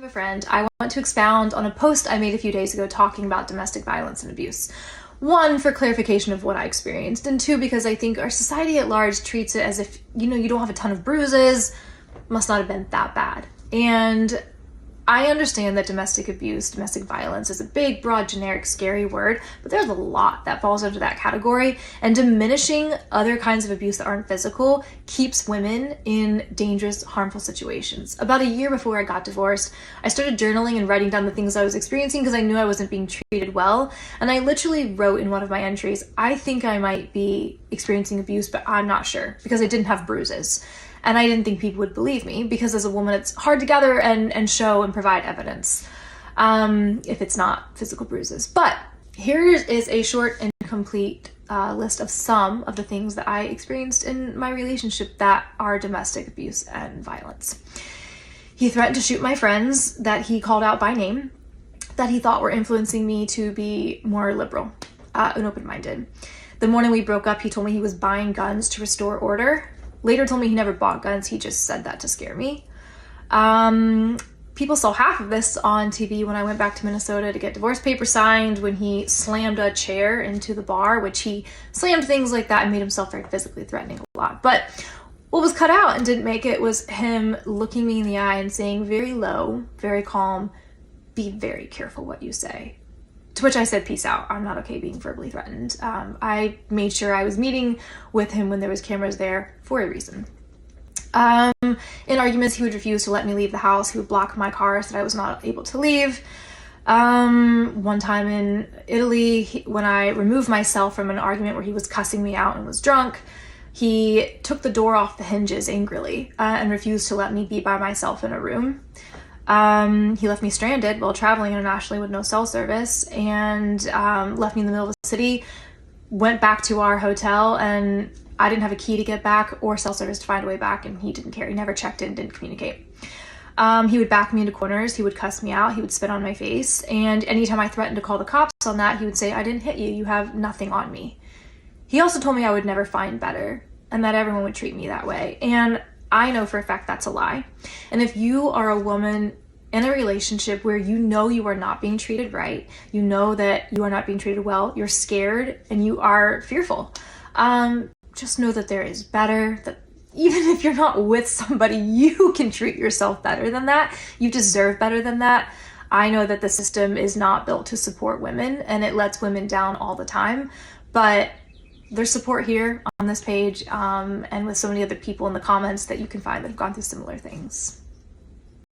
A friend, I want to expound on a post I made a few days ago talking about domestic violence and abuse. One, for clarification of what I experienced, and two, because I think our society at large treats it as if, you don't have a ton of bruises, must not have been that bad. And I understand that domestic abuse, domestic violence is a big, broad, generic, scary word, but there's a lot that falls under that category, and diminishing other kinds of abuse that aren't physical keeps women in dangerous, harmful situations. About a year before I got divorced, I started journaling and writing down the things I was experiencing because I knew I wasn't being treated well, and I literally wrote in one of my entries, I think I might be experiencing abuse, but I'm not sure, because I didn't have bruises. And I didn't think people would believe me because as a woman, it's hard to gather and show and provide evidence if it's not physical bruises. But here is a short and complete list of some of the things that I experienced in my relationship that are domestic abuse and violence. He threatened to shoot my friends that he called out by name that he thought were influencing me to be more liberal and open-minded. The morning we broke up, he told me he was buying guns to restore order. Later told me he never bought guns, he just said that to scare me. People saw half of this on TV when I went back to Minnesota to get divorce papers signed, when he slammed a chair into the bar, which he slammed things like that and made himself very physically threatening a lot. But what was cut out and didn't make it was him looking me in the eye and saying very low, very calm, be very careful what you say. To which I said, peace out. I'm not okay being verbally threatened. I made sure I was meeting with him when there was cameras there for a reason. In arguments, he would refuse to let me leave the house. He would block my car so that I was not able to leave. One time in Italy, when I removed myself from an argument where he was cussing me out and was drunk, he took the door off the hinges angrily and refused to let me be by myself in a room. He left me stranded while traveling internationally with no cell service and left me in the middle of the city, went back to our hotel, and I didn't have a key to get back or cell service to find a way back, and he didn't care. He never checked in, didn't communicate. He would back me into corners, he would cuss me out, he would spit on my face, and anytime I threatened to call the cops on that, he would say, I didn't hit you, you have nothing on me. He also told me I would never find better and that everyone would treat me that way. And I know for a fact that's a lie. And if you are a woman in a relationship where you know you are not being treated right, you know that you are not being treated well, you're scared and you are fearful, just know that there is better, that even if you're not with somebody, you can treat yourself better than that. You deserve better than that. I know that the system is not built to support women and it lets women down all the time, but there's support here on this page and with so many other people in the comments that you can find that have gone through similar things.